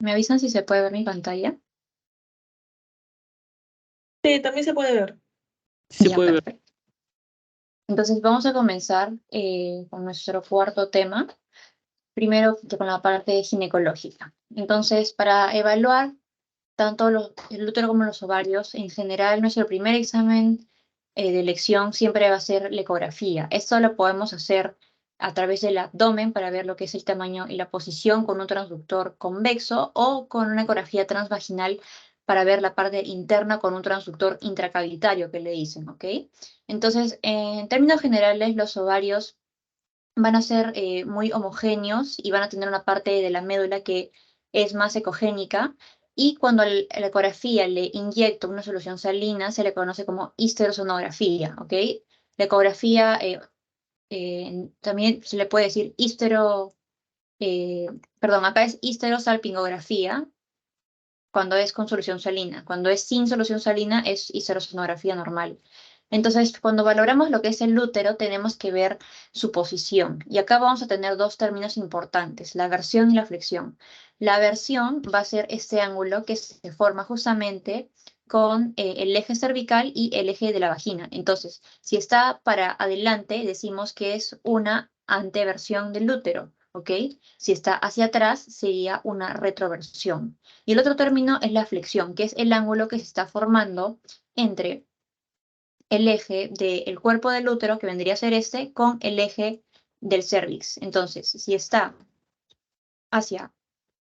¿Me avisan si se puede ver mi pantalla? Sí, también se puede ver. Sí se Ya, puede ver. perfecto. Entonces vamos a comenzar con nuestro cuarto tema, primero con la parte ginecológica. Entonces, para evaluar tanto el útero como los ovarios, en general, nuestro primer examen de elección siempre va a ser la ecografía. Esto lo podemos hacer a través del abdomen para ver lo que es el tamaño y la posición con un transductor convexo o con una ecografía transvaginal para ver la parte interna con un transductor intracavitario que le dicen, ¿ok? Entonces, en términos generales, los ovarios van a ser muy homogéneos y van a tener una parte de la médula que es más ecogénica. Y cuando la ecografía le inyecta una solución salina, se le conoce como histerosonografía, ¿ok? La ecografía también se le puede decir perdón, acá es histerosalpingografía cuando es con solución salina. Cuando es sin solución salina es histerosonografía normal. Entonces, cuando valoramos lo que es el útero, tenemos que ver su posición. Y acá vamos a tener dos términos importantes, la versión y la flexión. La versión va a ser este ángulo que se forma justamente con el eje cervical y el eje de la vagina. Entonces, si está para adelante, decimos que es una anteversión del útero, ¿ok? Si está hacia atrás, sería una retroversión. Y el otro término es la flexión, que es el ángulo que se está formando entre el eje del cuerpo del útero, que vendría a ser este, con el eje del cérvix. Entonces, si está hacia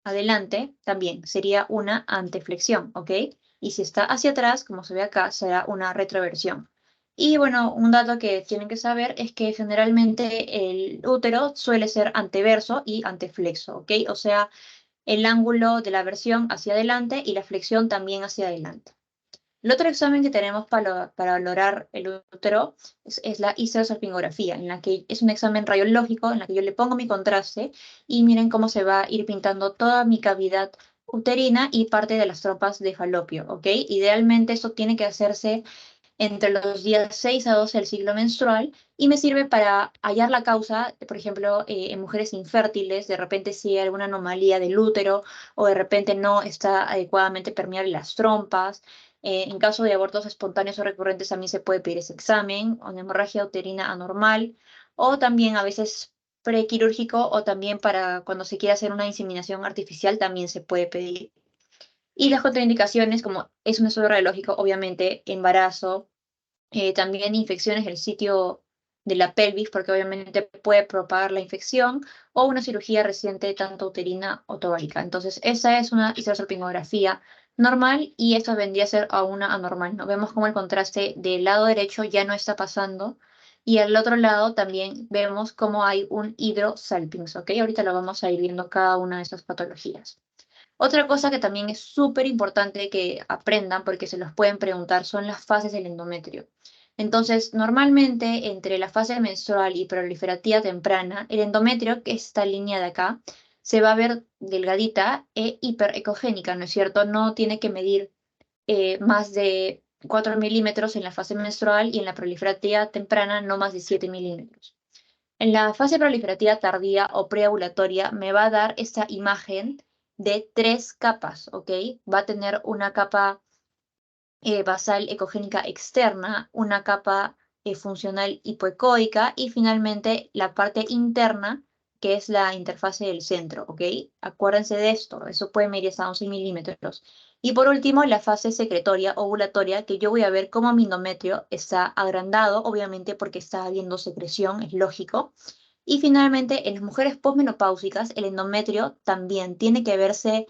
adelante, también sería una anteflexión, ¿ok? Y si está hacia atrás, como se ve acá, será una retroversión. Y bueno, un dato que tienen que saber es que generalmente el útero suele ser anteverso y anteflexo, ¿ok? O sea, el ángulo de la versión hacia adelante y la flexión también hacia adelante. El otro examen que tenemos para valorar el útero es la histerosalpingografía, en la que es un examen radiológico en la que yo le pongo mi contraste y miren cómo se va a ir pintando toda mi cavidad uterina y parte de las trompas de falopio, ¿ok? Idealmente esto tiene que hacerse entre los días 6 a 12 del ciclo menstrual y me sirve para hallar la causa, por ejemplo, en mujeres infértiles, de repente si hay alguna anomalía del útero o de repente no está adecuadamente permeable las trompas. En caso de abortos espontáneos o recurrentes también se puede pedir ese examen, o una hemorragia uterina anormal, o también a veces prequirúrgico o también para cuando se quiere hacer una inseminación artificial también se puede pedir. Y las contraindicaciones, como es un estudio radiológico, obviamente embarazo, también infecciones del sitio de la pelvis, porque obviamente puede propagar la infección, o una cirugía reciente, tanto uterina o torácica. Entonces, esa es una histerosalpingografía normal y esta vendría a ser a una anormal, ¿no? Vemos como el contraste del lado derecho ya no está pasando y al otro lado también vemos como hay un hidrosalpinx, ¿ok? Ahorita lo vamos a ir viendo cada una de esas patologías. Otra cosa que también es súper importante que aprendan, porque se los pueden preguntar, son las fases del endometrio. Entonces, normalmente entre la fase menstrual y proliferativa temprana, el endometrio, que es esta línea de acá, se va a ver delgadita e hiperecogénica, ¿no es cierto? No tiene que medir más de 4 milímetros en la fase menstrual y en la proliferativa temprana no más de 7 milímetros. En la fase proliferativa tardía o preovulatoria me va a dar esta imagen de tres capas, ¿ok? Va a tener una capa basal ecogénica externa, una capa funcional hipoecoica y finalmente la parte interna, que es la interfase del centro, ¿ok? Acuérdense de esto, eso puede medir hasta 11 milímetros. Y por último, la fase secretoria ovulatoria, que yo voy a ver cómo mi endometrio está agrandado, obviamente porque está habiendo secreción, es lógico. Y finalmente, en las mujeres posmenopáusicas, el endometrio también tiene que verse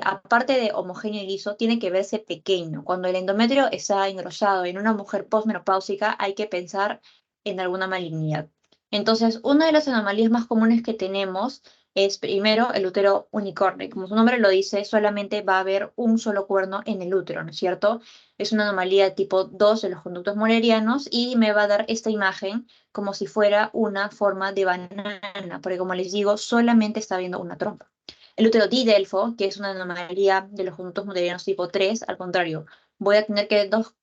aparte de homogéneo y liso, tiene que verse pequeño. Cuando el endometrio está engrosado en una mujer posmenopáusica, hay que pensar en alguna malignidad. Entonces, una de las anomalías más comunes que tenemos es primero el útero unicornio. Como su nombre lo dice, solamente va a haber un solo cuerno en el útero, ¿no es cierto? Es una anomalía tipo 2 de los conductos mullerianos y me va a dar esta imagen como si fuera una forma de banana, porque como les digo, solamente está viendo una trompa. El útero didelfo, que es una anomalía de los conductos mullerianos tipo 3, al contrario, voy a tener que dos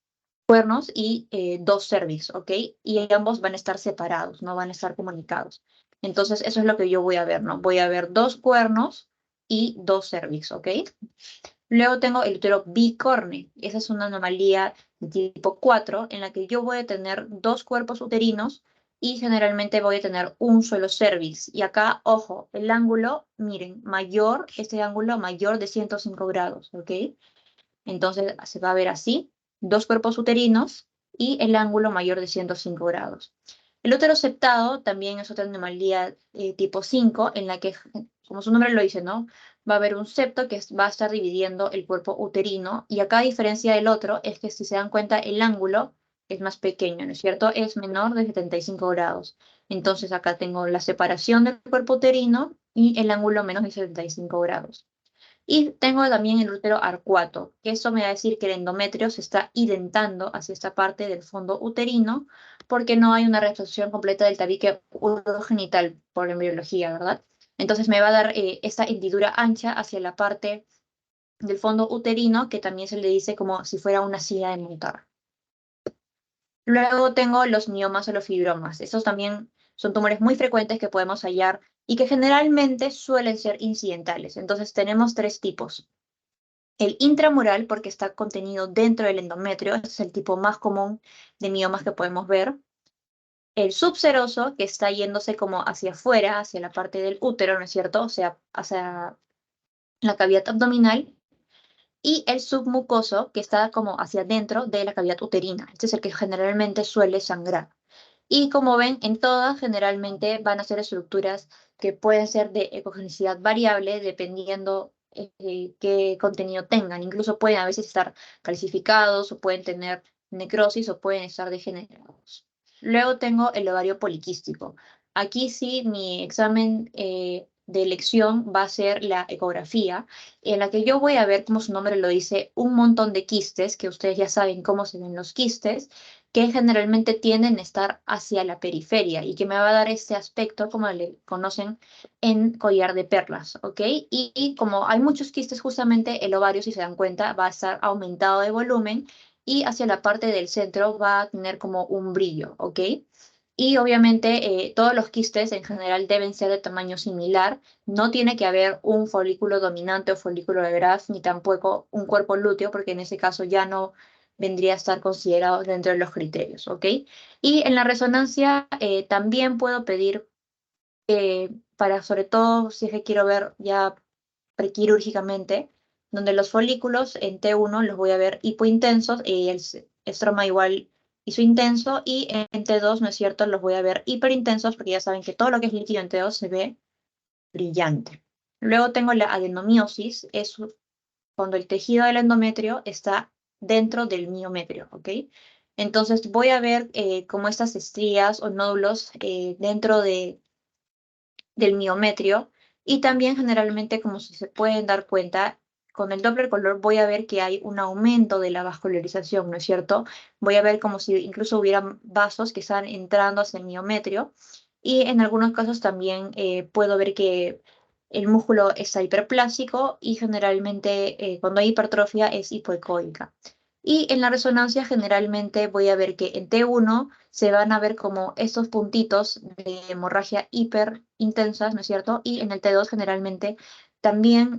cuernos y dos cervix, ¿ok? Y ambos van a estar separados, no van a estar comunicados. Entonces, eso es lo que yo voy a ver, ¿no? Voy a ver dos cuernos y 2 cervix, ¿ok? Luego tengo el útero bicorne. Esa es una anomalía de tipo 4 en la que yo voy a tener 2 cuerpos uterinos y generalmente voy a tener un solo cervix. Y acá, ojo, el ángulo, miren, mayor, este ángulo mayor de 105 grados, ¿ok? Entonces se va a ver así, 2 cuerpos uterinos y el ángulo mayor de 105 grados. El útero septado también es otra anomalía tipo 5 en la que, como su nombre lo dice, ¿no? Va a haber un septo que va a estar dividiendo el cuerpo uterino y acá a diferencia del otro es que si se dan cuenta el ángulo es más pequeño, ¿no es cierto? Es menor de 75 grados. Entonces acá tengo la separación del cuerpo uterino y el ángulo menos de 75 grados. Y tengo también el útero arcuato, que eso me va a decir que el endometrio se está identando hacia esta parte del fondo uterino porque no hay una reabsorción completa del tabique urogenital por embriología, ¿verdad? Entonces me va a dar esta hendidura ancha hacia la parte del fondo uterino que también se le dice como si fuera una silla de montar. Luego tengo los miomas o los fibromas. Estos también son tumores muy frecuentes que podemos hallar y que generalmente suelen ser incidentales. Entonces tenemos 3 tipos. El intramural, porque está contenido dentro del endometrio, este es el tipo más común de miomas que podemos ver. El subseroso, que está yéndose como hacia afuera, hacia la parte del útero, ¿no es cierto? O sea, hacia la cavidad abdominal. Y el submucoso, que está como hacia adentro de la cavidad uterina. Este es el que generalmente suele sangrar. Y como ven, en todas generalmente van a ser estructuras que pueden ser de ecogenicidad variable dependiendo qué contenido tengan. Incluso pueden a veces estar calcificados o pueden tener necrosis o pueden estar degenerados. Luego tengo el ovario poliquístico. Aquí sí mi examen de elección va a ser la ecografía, en la que yo voy a ver, como su nombre lo dice, un montón de quistes, que ustedes ya saben cómo se ven los quistes que generalmente tienden a estar hacia la periferia y que me va a dar este aspecto, como le conocen, en collar de perlas, ¿ok? Y como hay muchos quistes, justamente el ovario, si se dan cuenta, va a estar aumentado de volumen y hacia la parte del centro va a tener como un brillo, ¿ok? Y obviamente todos los quistes en general deben ser de tamaño similar. No tiene que haber un folículo dominante o folículo de Graf, ni tampoco un cuerpo lúteo, porque en ese caso ya no vendría a estar considerado dentro de los criterios, ¿ok? Y en la resonancia también puedo pedir para, sobre todo, si es que quiero ver ya prequirúrgicamente, donde los folículos en T1 los voy a ver hipointensos y el estroma igual isointenso y en T2, ¿no es cierto?, los voy a ver hiperintensos porque ya saben que todo lo que es líquido en T2 se ve brillante. Luego tengo la adenomiosis, es cuando el tejido del endometrio está dentro del miometrio, ¿ok? Entonces voy a ver como estas estrías o nódulos dentro del miometrio y también generalmente, como si se pueden dar cuenta, con el Doppler color voy a ver que hay un aumento de la vascularización, ¿no es cierto? Voy a ver como si incluso hubieran vasos que están entrando hacia el miometrio y en algunos casos también puedo ver que el músculo está hiperplásico y generalmente cuando hay hipertrofia es hipoecoica. Y en la resonancia generalmente voy a ver que en T1 se van a ver como estos puntitos de hemorragia hiperintensas, ¿no es cierto? Y en el T2 generalmente también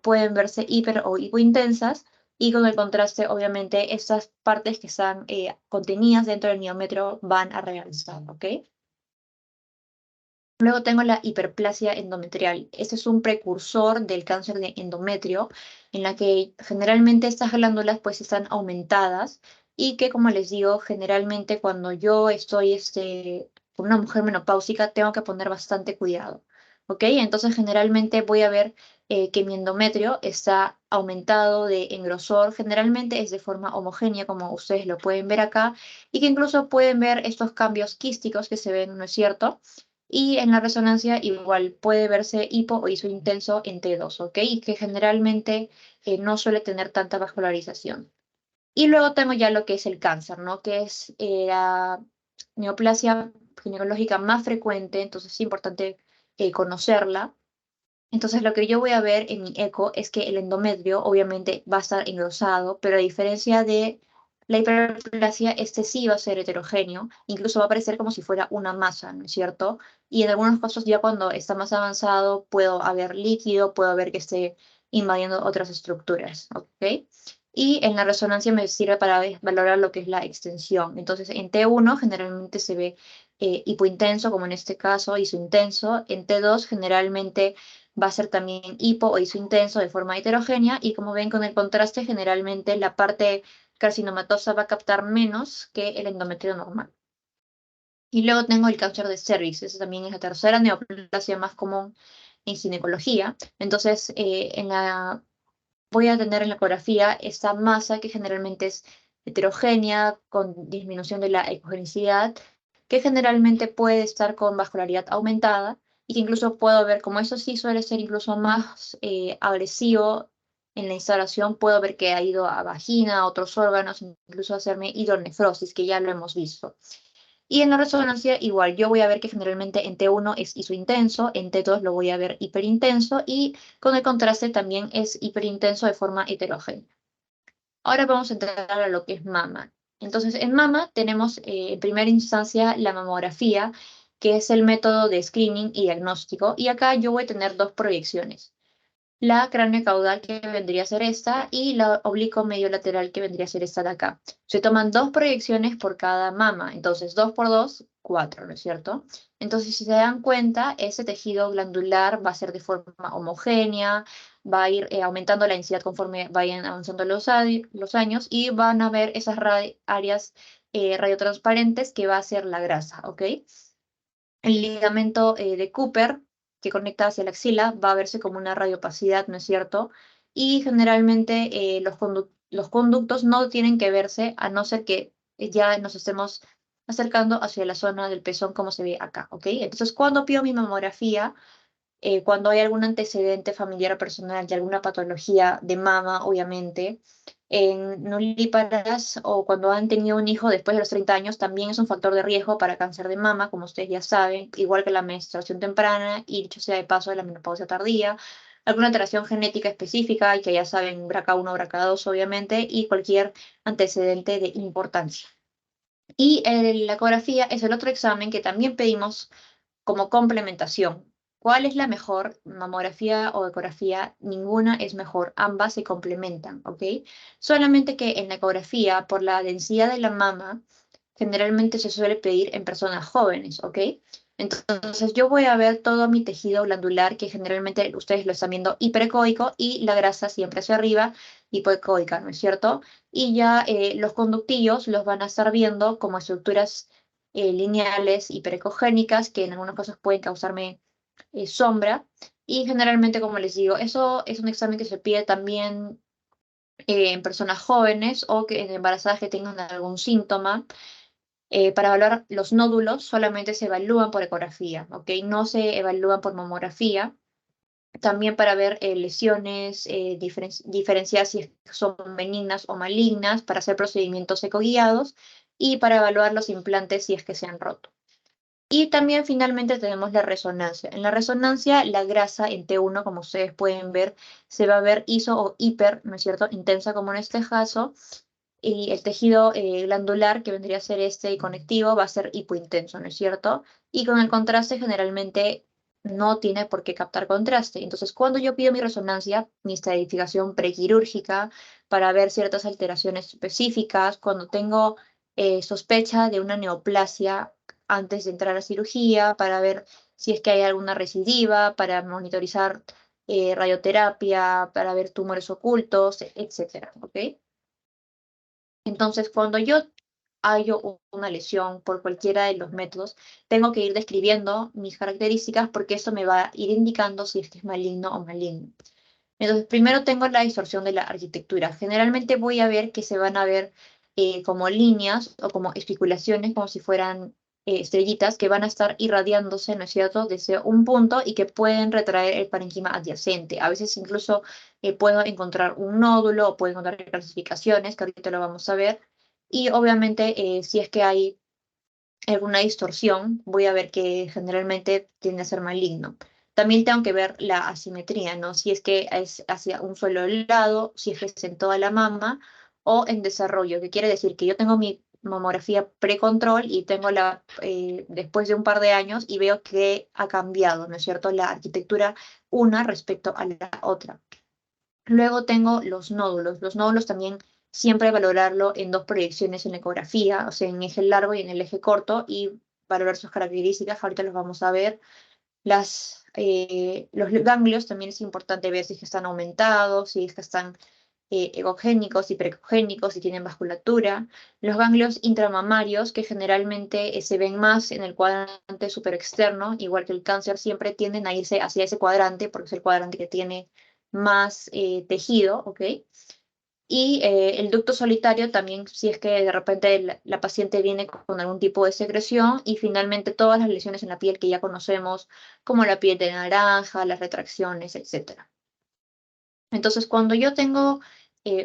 pueden verse hiper o hipointensas y con el contraste obviamente estas partes que están contenidas dentro del miometrio van a realzar, ¿ok? Luego tengo la hiperplasia endometrial. Este es un precursor del cáncer de endometrio, en la que generalmente estas glándulas pues están aumentadas y que, como les digo, generalmente cuando yo estoy con una mujer menopáusica tengo que poner bastante cuidado. ¿Ok? Entonces generalmente voy a ver que mi endometrio está aumentado en grosor, generalmente es de forma homogénea, como ustedes lo pueden ver acá, y que incluso pueden ver estos cambios quísticos que se ven, ¿no es cierto? Y en la resonancia igual puede verse hipo o isointenso en T2, ¿ok? Y que generalmente no suele tener tanta vascularización. Y luego tengo ya lo que es el cáncer, ¿no? Que es la neoplasia ginecológica más frecuente, entonces es importante conocerla. Entonces lo que yo voy a ver en mi eco es que el endometrio obviamente va a estar engrosado, pero a diferencia de la hiperplasia, este sí va a ser heterogéneo, incluso va a parecer como si fuera una masa, ¿no es cierto? Y en algunos casos ya cuando está más avanzado puedo haber líquido, puedo ver que esté invadiendo otras estructuras, ¿ok? Y en la resonancia me sirve para valorar lo que es la extensión. Entonces en T1 generalmente se ve hipointenso, como en este caso, isointenso. En T2 generalmente va a ser también hipo o isointenso de forma heterogénea, y como ven con el contraste generalmente la parte carcinomatosa va a captar menos que el endometrio normal. Y luego tengo el cáncer de cervix, esa también es la tercera neoplasia más común en ginecología. Entonces, voy a tener en la ecografía esta masa que generalmente es heterogénea, con disminución de la ecogenicidad, que generalmente puede estar con vascularidad aumentada y que incluso puedo ver, como eso sí suele ser incluso más agresivo en la instalación, puedo ver que ha ido a vagina, a otros órganos, incluso hacerme hidronefrosis, que ya lo hemos visto. Y en la resonancia igual, yo voy a ver que generalmente en T1 es isointenso, en T2 lo voy a ver hiperintenso y con el contraste también es hiperintenso de forma heterogénea. Ahora vamos a entrar a lo que es mama. Entonces, en mama tenemos en primera instancia la mamografía, que es el método de screening y diagnóstico, y acá yo voy a tener dos proyecciones: la craneocaudal, que vendría a ser esta, y la oblicuo medio lateral, que vendría a ser esta de acá. Se toman dos proyecciones por cada mama, entonces 2 por 2, 4, ¿no es cierto? Entonces, si se dan cuenta, ese tejido glandular va a ser de forma homogénea, va a ir aumentando la densidad conforme vayan avanzando los años, y van a ver esas áreas radiotransparentes que va a ser la grasa, ¿ok? El ligamento de Cooper, que conecta hacia la axila, va a verse como una radiopacidad, ¿no es cierto? Y generalmente los conductos no tienen que verse, a no ser que ya nos estemos acercando hacia la zona del pezón, como se ve acá, ¿ok? Entonces, cuando pido mi mamografía, cuando hay algún antecedente familiar personal de alguna patología de mama, obviamente, en nulíparas o cuando han tenido un hijo después de los 30 años, también es un factor de riesgo para cáncer de mama, como ustedes ya saben, igual que la menstruación temprana y, dicho sea de paso, de la menopausia tardía, alguna alteración genética específica, y que ya saben, BRCA1, BRCA2, obviamente, y cualquier antecedente de importancia. Y la ecografía es el otro examen que también pedimos como complementación. ¿Cuál es la mejor, mamografía o ecografía? Ninguna es mejor, ambas se complementan, ¿ok? Solamente que en la ecografía, por la densidad de la mama, generalmente se suele pedir en personas jóvenes, ¿ok? Entonces yo voy a ver todo mi tejido glandular, que generalmente ustedes lo están viendo hiperecoico, y la grasa siempre hacia arriba, hipoecoica, ¿no es cierto? Y ya los conductillos los van a estar viendo como estructuras lineales hiperecogénicas, que en algunos casos pueden causarme sombra. Y generalmente, como les digo, eso es un examen que se pide también en personas jóvenes o que en embarazadas que tengan algún síntoma. Para evaluar los nódulos solamente se evalúan por ecografía, ¿ok? No se evalúan por mamografía. También para ver lesiones, diferenciar si son benignas o malignas, para hacer procedimientos ecoguiados y para evaluar los implantes si es que se han roto. Y también finalmente tenemos la resonancia. En la resonancia, la grasa en T1, como ustedes pueden ver, se va a ver iso o hiper, ¿no es cierto?, intensa, como en este caso, y el tejido glandular, que vendría a ser este y conectivo, va a ser hipointenso, ¿no es cierto? Y con el contraste generalmente no tiene por qué captar contraste. Entonces, cuando yo pido mi resonancia, mi estratificación prequirúrgica, para ver ciertas alteraciones específicas, cuando tengo sospecha de una neoplasia antes de entrar a cirugía, para ver si es que hay alguna recidiva, para monitorizar radioterapia, para ver tumores ocultos, etcétera, ¿ok? Entonces, cuando yo hallo una lesión por cualquiera de los métodos, tengo que ir describiendo mis características, porque eso me va a ir indicando si es que es maligno o maligno. Entonces, primero tengo la distorsión de la arquitectura. Generalmente voy a ver que se van a ver como líneas o como especulaciones, como si fueran estrellitas que van a estar irradiándose, ¿no es cierto?, desde un punto, y que pueden retraer el parénquima adyacente. A veces incluso puedo encontrar un nódulo o puedo encontrar calcificaciones, que ahorita lo vamos a ver. Y obviamente, si es que hay alguna distorsión, voy a ver que generalmente tiende a ser maligno. También tengo que ver la asimetría, ¿no? Si es que es hacia un solo lado, si es que es en toda la mama, o en desarrollo, que quiere decir que yo tengo mi mamografía precontrol y tengo después de un par de años y veo que ha cambiado, ¿no es cierto?, la arquitectura una respecto a la otra. Luego tengo los nódulos. Los nódulos también siempre valorarlo en dos proyecciones en la ecografía, o sea, en eje largo y en el eje corto, y valorar sus características. Ahorita los vamos a ver. Los ganglios también es importante ver si es que están aumentados, si es que están egogénicos, hiperecogénicos, si tienen vasculatura. Los ganglios intramamarios, que generalmente se ven más en el cuadrante superexterno, igual que el cáncer, siempre tienden a irse hacia ese cuadrante, porque es el cuadrante que tiene más tejido, ¿ok? Y el ducto solitario también, si es que de repente la paciente viene con algún tipo de secreción. Y finalmente todas las lesiones en la piel que ya conocemos, como la piel de naranja, las retracciones, etcétera. Entonces, cuando yo tengo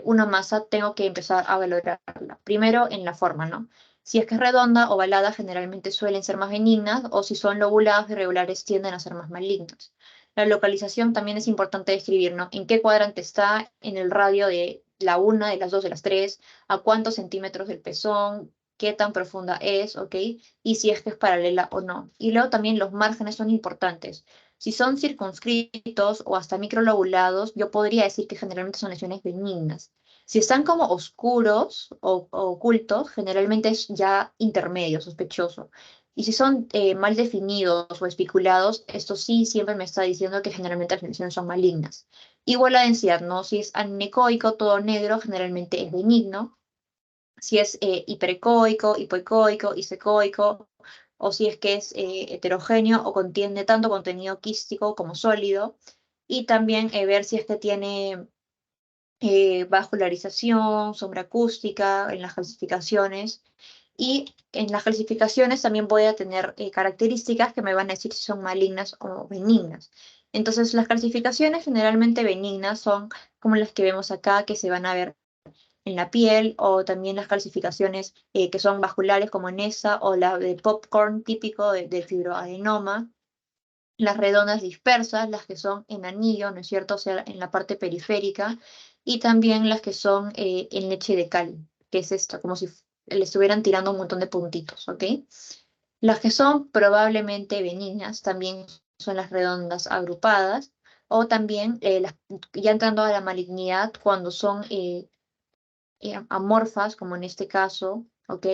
una masa, tengo que empezar a valorarla. Primero en la forma, ¿no? Si es que es redonda, ovalada, generalmente suelen ser más benignas, o si son lobuladas, irregulares, tienden a ser más malignas. La localización también es importante describir, ¿no? En qué cuadrante está, en el radio de la una, de las dos, de las tres, a cuántos centímetros del pezón, qué tan profunda es, ¿ok? Y si es que es paralela o no. Y luego también los márgenes son importantes. Si son circunscritos o hasta microlobulados, yo podría decir que generalmente son lesiones benignas. Si están como oscuros o ocultos, generalmente es ya intermedio, sospechoso. Y si son mal definidos o espiculados, esto sí siempre me está diciendo que generalmente las lesiones son malignas. Igual la densidad, ¿no? Si es anecoico, todo negro, generalmente es benigno. Si es hiperecoico, hipoecoico, isecoico, o si es que es heterogéneo o contiene tanto contenido quístico como sólido. Y también ver si es que tiene vascularización, sombra acústica en las calcificaciones. Y en las calcificaciones también voy a tener características que me van a decir si son malignas o benignas. Entonces, las calcificaciones generalmente benignas son como las que vemos acá, que se van a ver en la piel, o también las calcificaciones que son vasculares, como en esa, o la de popcorn típico del fibroadenoma. Las redondas dispersas, las que son en anillo, ¿no es cierto?, o sea, en la parte periférica. Y también las que son en leche de cal, que es esto, como si le estuvieran tirando un montón de puntitos, ¿ok? Las que son probablemente benignas también son las redondas agrupadas, o también ya entrando a la malignidad, cuando son amorfas, como en este caso, ¿ok?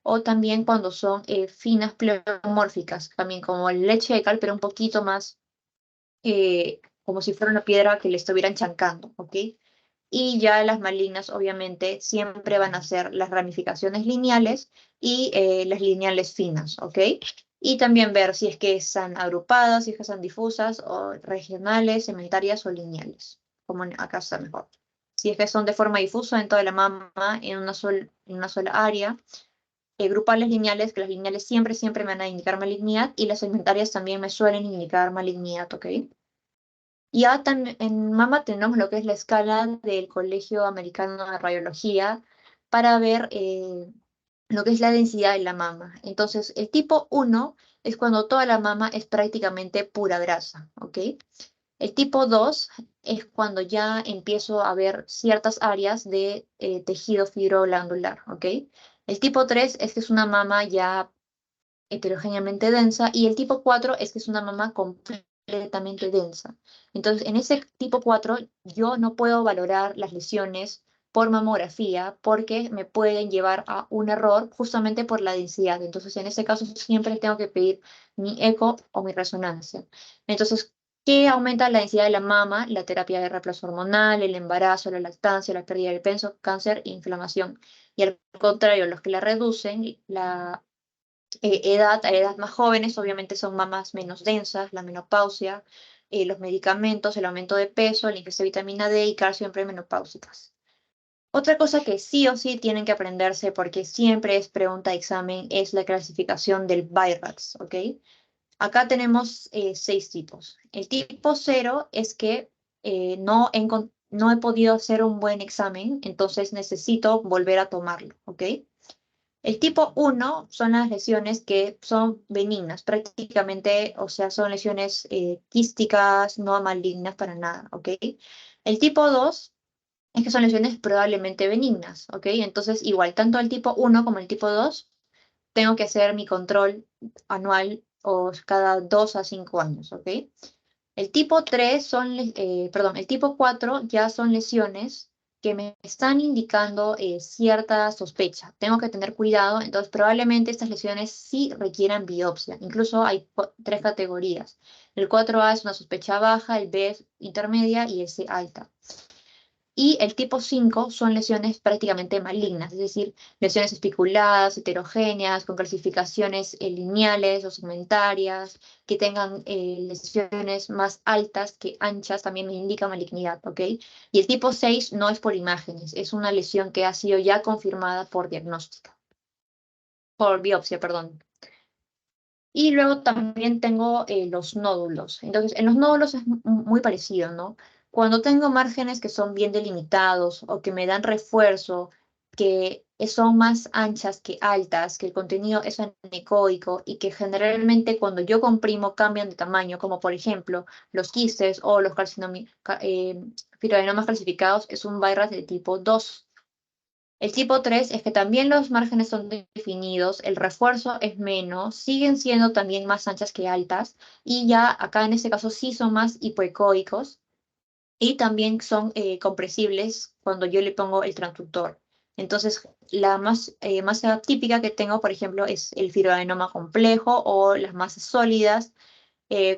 O también cuando son finas pleomórficas, también como leche de cal, pero un poquito más como si fuera una piedra que le estuvieran chancando, ¿ok? Y ya las malignas, obviamente, siempre van a ser las ramificaciones lineales y las lineales finas, ¿ok? Y también ver si es que están agrupadas, si es que están difusas, o regionales, cementarias o lineales, como acá está mejor. Si es que son de forma difusa en toda la mama, en una sola área. Grupales lineales, que las lineales siempre, siempre me van a indicar malignidad, y las segmentarias también me suelen indicar malignidad, ¿ok? Ya en mama tenemos lo que es la escala del Colegio Americano de Radiología para ver lo que es la densidad de la mama. Entonces, el tipo 1 es cuando toda la mama es prácticamente pura grasa, ¿ok? El tipo 2 es cuando ya empiezo a ver ciertas áreas de tejido fibroglandular, ¿ok? El tipo 3 es que es una mama ya heterogéneamente densa, y el tipo 4 es que es una mama completamente densa. Entonces, en ese tipo 4 yo no puedo valorar las lesiones por mamografía, porque me pueden llevar a un error justamente por la densidad. Entonces, en ese caso siempre tengo que pedir mi eco o mi resonancia. Entonces, ¿qué aumenta la densidad de la mama? La terapia de reemplazo hormonal, el embarazo, la lactancia, la pérdida del peso, cáncer e inflamación. Y al contrario, los que la reducen, a edad más jóvenes, obviamente son mamas menos densas, la menopausia, los medicamentos, el aumento de peso, la ingesta de vitamina D y calcio en premenopáusicas. Otra cosa que sí o sí tienen que aprenderse, porque siempre es pregunta de examen, es la clasificación del BIRATS, ¿ok? Acá tenemos 6 tipos. El tipo 0 es que no he podido hacer un buen examen, entonces necesito volver a tomarlo, ¿ok? El tipo 1 son las lesiones que son benignas, prácticamente, o sea, son lesiones quísticas, no malignas para nada, ¿ok? El tipo 2 es que son lesiones probablemente benignas, ¿ok? Entonces, igual, tanto el tipo 1 como el tipo 2, tengo que hacer mi control anual o cada 2 a 5 años, ¿ok? El tipo 3 son, perdón, el tipo 4 ya son lesiones que me están indicando cierta sospecha. Tengo que tener cuidado, entonces probablemente estas lesiones sí requieran biopsia. Incluso hay tres categorías. El 4A es una sospecha baja, el B es intermedia y el C alta. Y el tipo 5 son lesiones prácticamente malignas, es decir, lesiones espiculadas, heterogéneas, con calcificaciones lineales o segmentarias, que tengan lesiones más altas que anchas, también me indica malignidad, ¿ok? Y el tipo 6 no es por imágenes, es una lesión que ha sido ya confirmada por diagnóstico, por biopsia, perdón. Y luego también tengo los nódulos. Entonces, en los nódulos es muy parecido, ¿no? Cuando tengo márgenes que son bien delimitados o que me dan refuerzo, que son más anchas que altas, que el contenido es anecoico y que generalmente cuando yo comprimo cambian de tamaño, como por ejemplo los quistes o los fibroadenomas calcificados, es un virus de tipo 2. El tipo 3 es que también los márgenes son definidos, el refuerzo es menos, siguen siendo también más anchas que altas, y ya acá en este caso sí son más hipoecoicos, y también son compresibles cuando yo le pongo el transductor. Entonces, la masa típica que tengo, por ejemplo, es el fibroadenoma complejo o las masas sólidas,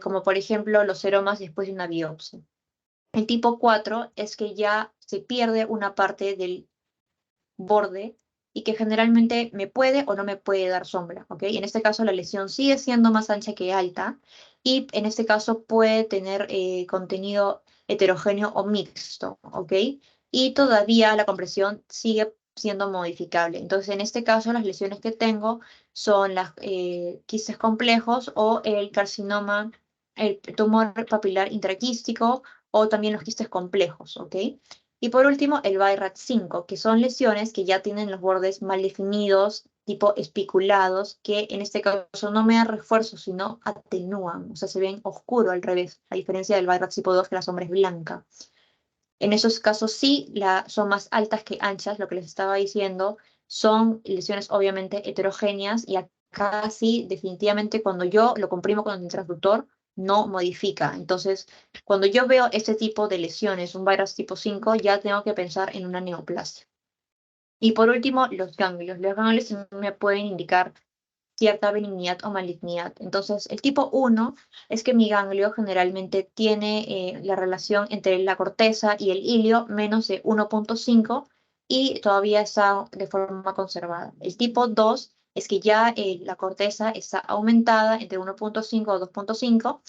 como por ejemplo los seromas después de una biopsia. El tipo 4 es que ya se pierde una parte del borde y que generalmente me puede o no me puede dar sombra, ¿ok? En este caso la lesión sigue siendo más ancha que alta y en este caso puede tener contenido heterogéneo o mixto, ¿ok? Y todavía la compresión sigue siendo modificable. Entonces, en este caso, las lesiones que tengo son las quistes complejos o el carcinoma, el tumor papilar intraquístico o también los quistes complejos, ¿ok? Y por último, el BIRAT5, que son lesiones que ya tienen los bordes mal definidos, tipo espiculados, que en este caso no me dan refuerzo, sino atenúan, o sea, se ven oscuro al revés, a diferencia del BIRAT tipo 2, que la sombra es blanca. En esos casos sí, son más altas que anchas, lo que les estaba diciendo, son lesiones obviamente heterogéneas y acá sí, definitivamente cuando yo lo comprimo con el transductor, no modifica. Entonces, cuando yo veo este tipo de lesiones, un virus tipo 5, ya tengo que pensar en una neoplasia. Y por último, los ganglios. Los ganglios me pueden indicar cierta benignidad o malignidad. Entonces, el tipo 1 es que mi ganglio generalmente tiene la relación entre la corteza y el hilio menos de 1.5 y todavía está de forma conservada. El tipo 2 es que ya la corteza está aumentada entre 1.5 o 2.5.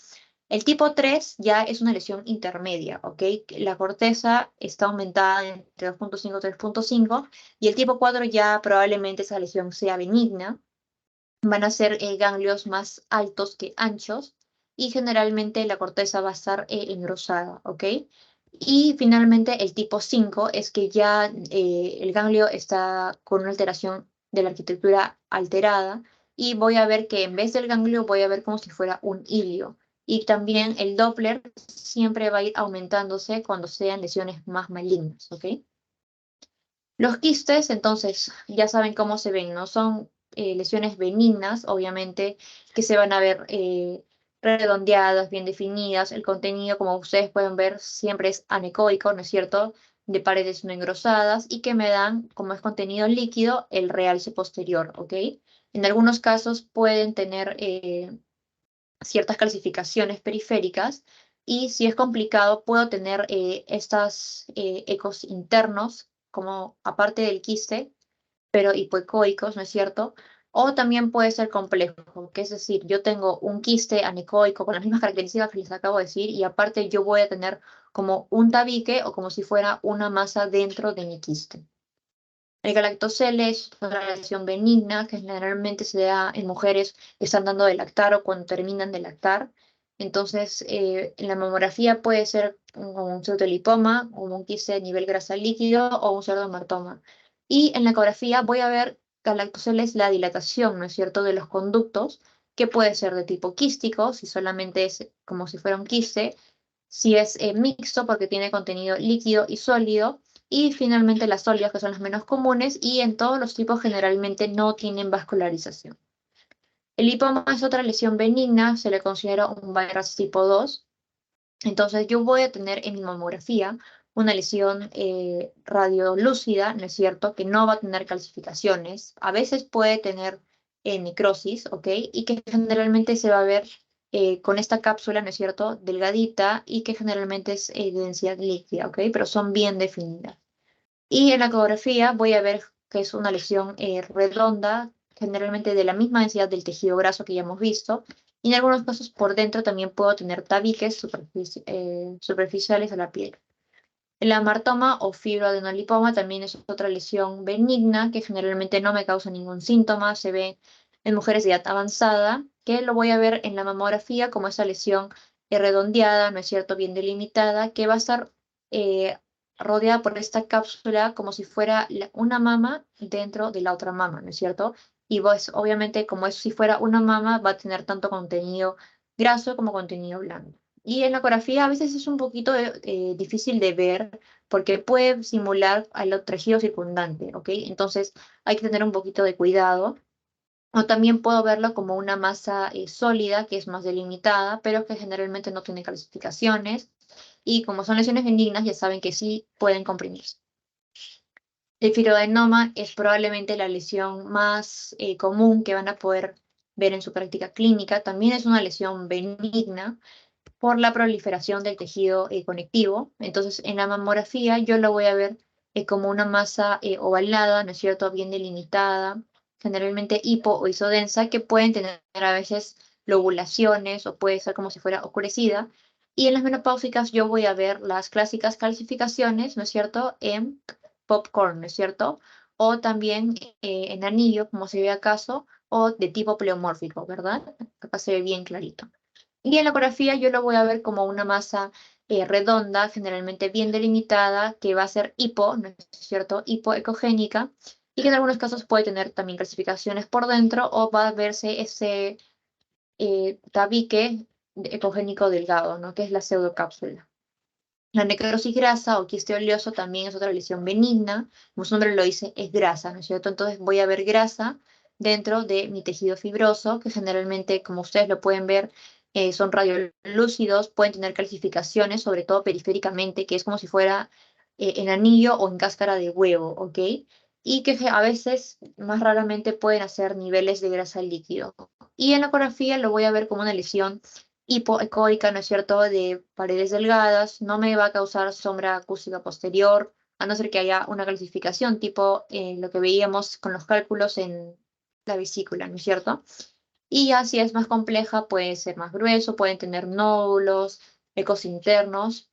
El tipo 3 ya es una lesión intermedia, ¿ok? La corteza está aumentada entre 2.5 y 3.5 y el tipo 4 ya probablemente esa lesión sea benigna, van a ser ganglios más altos que anchos y generalmente la corteza va a estar engrosada, ¿ok? Y finalmente el tipo 5 es que ya el ganglio está con una alteración de la arquitectura alterada y voy a ver que en vez del ganglio voy a ver como si fuera un hilio. Y también el Doppler siempre va a ir aumentándose cuando sean lesiones más malignas, ¿ok? Los quistes, entonces, ya saben cómo se ven, ¿no? Son lesiones benignas, obviamente, que se van a ver redondeadas, bien definidas. El contenido, como ustedes pueden ver, siempre es anecoico, ¿no es cierto? De paredes no engrosadas y que me dan, como es contenido líquido, el realce posterior, ¿ok? En algunos casos pueden tener ciertas calcificaciones periféricas y si es complicado puedo tener estas ecos internos como aparte del quiste, pero hipoecoicos, ¿no es cierto? O también puede ser complejo, que es decir, yo tengo un quiste anecoico con las mismas características que les acabo de decir y aparte yo voy a tener como un tabique o como si fuera una masa dentro de mi quiste. El galactocele es una lesión benigna que generalmente se da en mujeres que están dando de lactar o cuando terminan de lactar. Entonces, en la mamografía puede ser como un pseudolipoma, como un quiste de nivel grasa líquido o un pseudomartoma. Y en la ecografía voy a ver galactoceles, la dilatación, ¿no es cierto?, de los conductos, que puede ser de tipo quístico, si solamente es como si fuera un quiste, si es mixto porque tiene contenido líquido y sólido, Y finalmente las sólidas, que son las menos comunes, y en todos los tipos generalmente no tienen vascularización. El lipoma es otra lesión benigna, se le considera un virus tipo 2. Entonces yo voy a tener en mi mamografía una lesión radiolúcida, ¿no es cierto?, que no va a tener calcificaciones. A veces puede tener necrosis, ¿ok? Y que generalmente se va a ver con esta cápsula, ¿no es cierto?, delgadita y que generalmente es de densidad líquida, ¿ok? Pero son bien definidas. Y en la ecografía voy a ver que es una lesión redonda, generalmente de la misma densidad del tejido graso que ya hemos visto. Y en algunos casos por dentro también puedo tener tabiques superficiales a la piel. El amartoma o fibroadenolipoma también es otra lesión benigna que generalmente no me causa ningún síntoma. Se ve en mujeres de edad avanzada, que lo voy a ver en la mamografía como esa lesión redondeada, ¿no es cierto?, bien delimitada, que va a estar eh, rodeada por esta cápsula como si fuera una mama dentro de la otra mama, ¿no es cierto? Y pues, obviamente, como es si fuera una mama, va a tener tanto contenido graso como contenido blando. Y en la ecografía a veces es un poquito difícil de ver porque puede simular al tejido circundante, ¿ok? Entonces hay que tener un poquito de cuidado. O también puedo verlo como una masa sólida que es más delimitada, pero que generalmente no tiene calcificaciones. Y como son lesiones benignas, ya saben que sí pueden comprimirse. El fibroadenoma es probablemente la lesión más común que van a poder ver en su práctica clínica. También es una lesión benigna por la proliferación del tejido conectivo. Entonces, en la mamografía yo lo voy a ver como una masa ovalada, ¿no es cierto?, bien delimitada, generalmente hipo o isodensa, que pueden tener a veces lobulaciones o puede ser como si fuera oscurecida. Y en las menopáusicas yo voy a ver las clásicas calcificaciones, ¿no es cierto?, en popcorn, ¿no es cierto? O también en anillo, como se ve acaso, o de tipo pleomórfico, ¿verdad? Acá se ve bien clarito. Y en la ecografía yo lo voy a ver como una masa redonda, generalmente bien delimitada, que va a ser hipo, ¿no es cierto? Hipoecogénica, y que en algunos casos puede tener también calcificaciones por dentro o va a verse ese tabique ecogénico delgado, ¿no? Que es la pseudocápsula. La necrosis grasa o quiste oleoso también es otra lesión benigna, como su nombre lo dice, es grasa, ¿no es cierto? Entonces voy a ver grasa dentro de mi tejido fibroso, que generalmente, como ustedes lo pueden ver, son radiolúcidos, pueden tener calcificaciones, sobre todo periféricamente, que es como si fuera en anillo o en cáscara de huevo, ¿ok? Y que a veces, más raramente, pueden hacer niveles de grasa líquido. Y en la ecografía lo voy a ver como una lesión hipoecoica, ¿no es cierto?, de paredes delgadas, no me va a causar sombra acústica posterior, a no ser que haya una calcificación, tipo lo que veíamos con los cálculos en la vesícula, ¿no es cierto? Y ya si es más compleja, puede ser más grueso, pueden tener nódulos, ecos internos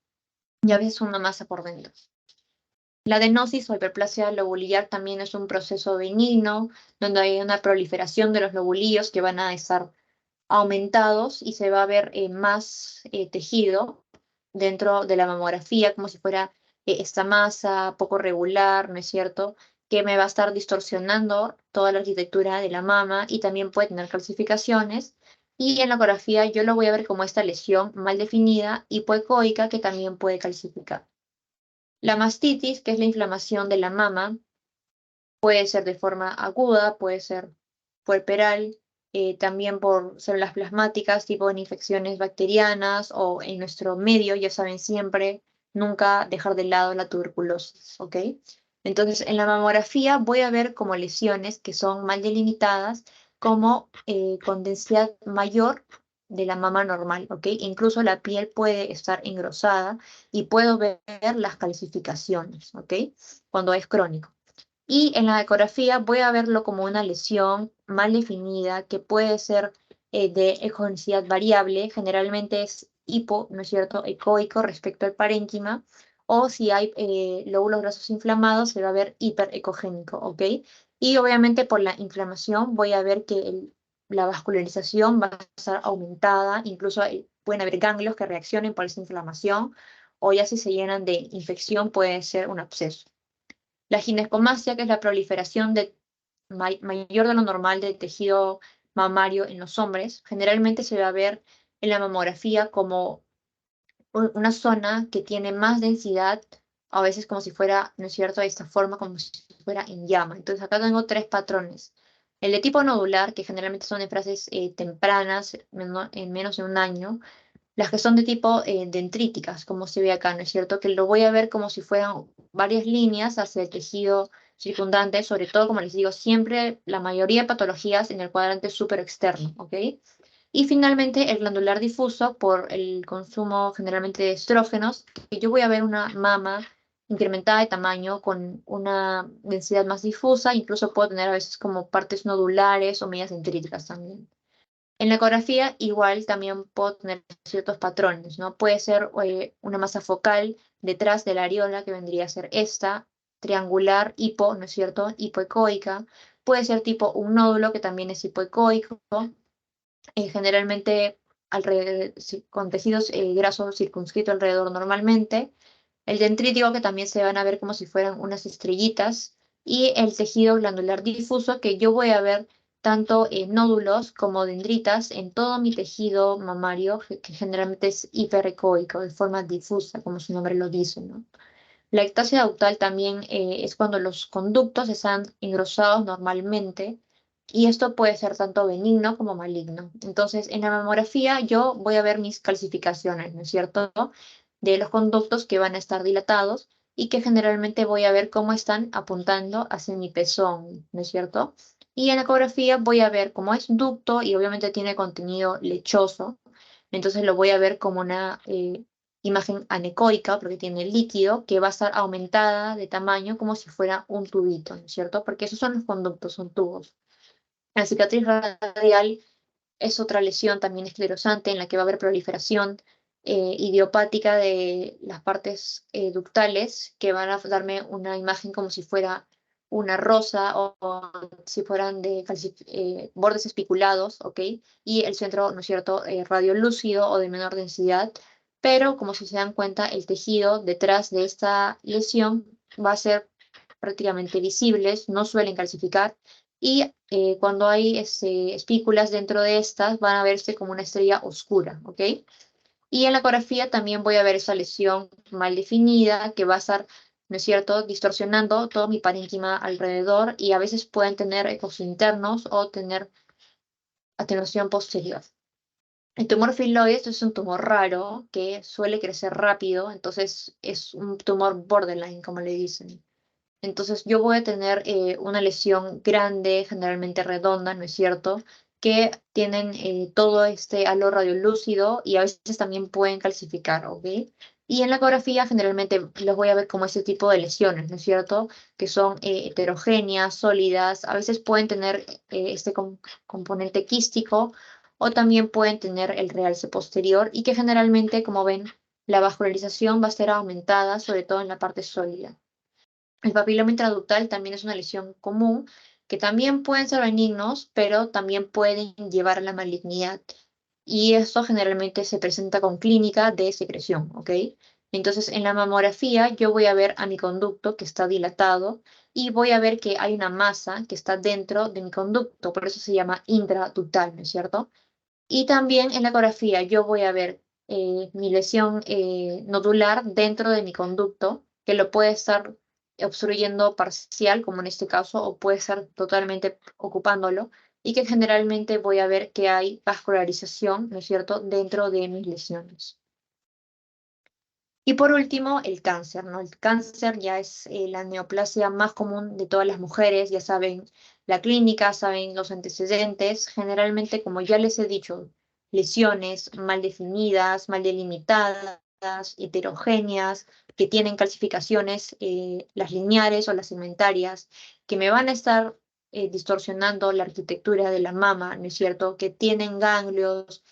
y a veces una masa por dentro. La adenosis o hiperplasia lobular también es un proceso benigno, donde hay una proliferación de los lobulillos que van a estar aumentados y se va a ver más tejido dentro de la mamografía, como si fuera esta masa poco regular, ¿no es cierto?, que me va a estar distorsionando toda la arquitectura de la mama y también puede tener calcificaciones. Y en la ecografía yo lo voy a ver como esta lesión mal definida, hipoecoica, que también puede calcificar. La mastitis, que es la inflamación de la mama, puede ser de forma aguda, puede ser puerperal, también por células plasmáticas, tipo en infecciones bacterianas o en nuestro medio, ya saben, siempre, nunca dejar de lado la tuberculosis, ¿ok? Entonces, en la mamografía voy a ver como lesiones que son mal delimitadas, como con densidad mayor de la mama normal, ¿ok? Incluso la piel puede estar engrosada y puedo ver las calcificaciones, ¿ok? Cuando es crónico. Y en la ecografía voy a verlo como una lesión mal definida que puede ser de ecogenicidad variable, generalmente es hipo, ¿no es cierto?, ecoico respecto al parénquima, o si hay lóbulos grasos inflamados se va a ver hiperecogénico, ¿ok? Y obviamente por la inflamación voy a ver que la vascularización va a estar aumentada, incluso pueden haber ganglios que reaccionen por esa inflamación, o ya si se llenan de infección puede ser un absceso. La ginecomastia, que es la proliferación mayor de lo normal del tejido mamario en los hombres, generalmente se va a ver en la mamografía como una zona que tiene más densidad a veces como si fuera, ¿no es cierto?, de esta forma como si fuera en llama. Entonces acá tengo tres patrones. El de tipo nodular, que generalmente son en fases tempranas, en menos de un año. Las que son de tipo dendríticas, como se ve acá, ¿no es cierto? Que lo voy a ver como si fueran varias líneas hacia el tejido circundante, sobre todo, como les digo, siempre la mayoría de patologías en el cuadrante súper externo, ¿ok? Y finalmente el glandular difuso por el consumo generalmente de estrógenos, que yo voy a ver una mama incrementada de tamaño con una densidad más difusa, incluso puedo tener a veces como partes nodulares o medias dendríticas también. En la ecografía igual también puedo tener ciertos patrones, ¿no? Puede ser una masa focal detrás de la areola, que vendría a ser esta, triangular, hipo, ¿no es cierto? Hipoecoica. Puede ser tipo un nódulo, que también es hipoecoico, generalmente con tejidos grasos circunscritos alrededor normalmente. El dendrítico, que también se van a ver como si fueran unas estrellitas, y el tejido glandular difuso, que yo voy a ver tanto nódulos como dendritas en todo mi tejido mamario, que generalmente es hiperecoico, de forma difusa, como su nombre lo dice, ¿no? La ectasia ductal también es cuando los conductos están engrosados normalmente, y esto puede ser tanto benigno como maligno. Entonces, en la mamografía yo voy a ver mis calcificaciones, ¿no es cierto?, de los conductos que van a estar dilatados y que generalmente voy a ver cómo están apuntando hacia mi pezón, ¿no es cierto? Y en la ecografía voy a ver cómo es ducto y obviamente tiene contenido lechoso, entonces lo voy a ver como una imagen anecoica, porque tiene líquido, que va a estar aumentada de tamaño como si fuera un tubito, ¿no es cierto? Porque esos son los conductos, son tubos. La cicatriz radial es otra lesión también esclerosante en la que va a haber proliferación idiopática de las partes ductales, que van a darme una imagen como si fuera una rosa o si fueran de bordes espiculados, ¿ok? Y el centro, ¿no es cierto?, radiolúcido o de menor densidad, pero como si se dan cuenta, el tejido detrás de esta lesión va a ser prácticamente visibles, no suelen calcificar, y cuando hay espículas dentro de estas van a verse como una estrella oscura, ¿ok? Y en la ecografía también voy a ver esa lesión mal definida que va a estar, ¿no es cierto?, distorsionando todo mi parénquima alrededor, y a veces pueden tener ecos internos o tener atenuación posterior. El tumor filoide, esto es un tumor raro que suele crecer rápido, entonces es un tumor borderline, como le dicen. Entonces yo voy a tener una lesión grande, generalmente redonda, ¿no es cierto?, que tienen todo este halo radiolúcido y a veces también pueden calcificar, ¿ok? Y en la ecografía generalmente los voy a ver como ese tipo de lesiones, ¿no es cierto?, que son heterogéneas, sólidas, a veces pueden tener este componente quístico o también pueden tener el realce posterior, y que generalmente, como ven, la vascularización va a ser aumentada, sobre todo en la parte sólida. El papiloma intraductal también es una lesión común, que también pueden ser benignos, pero también pueden llevar a la malignidad. Y esto generalmente se presenta con clínica de secreción, ¿ok? Entonces, en la mamografía yo voy a ver a mi conducto que está dilatado y voy a ver que hay una masa que está dentro de mi conducto, por eso se llama intraductal, ¿no es cierto? Y también en la ecografía yo voy a ver mi lesión nodular dentro de mi conducto, que lo puede estar obstruyendo parcial, como en este caso, o puede estar totalmente ocupándolo, y que generalmente voy a ver que hay vascularización, ¿no es cierto?, dentro de mis lesiones. Y por último, el cáncer, ¿no? El cáncer ya es la neoplasia más común de todas las mujeres, ya saben la clínica, saben los antecedentes, generalmente, como ya les he dicho, lesiones mal definidas, mal delimitadas, heterogéneas, que tienen calcificaciones, las lineares o las segmentarias, que me van a estar distorsionando la arquitectura de la mama, ¿no es cierto?, que tienen ganglios,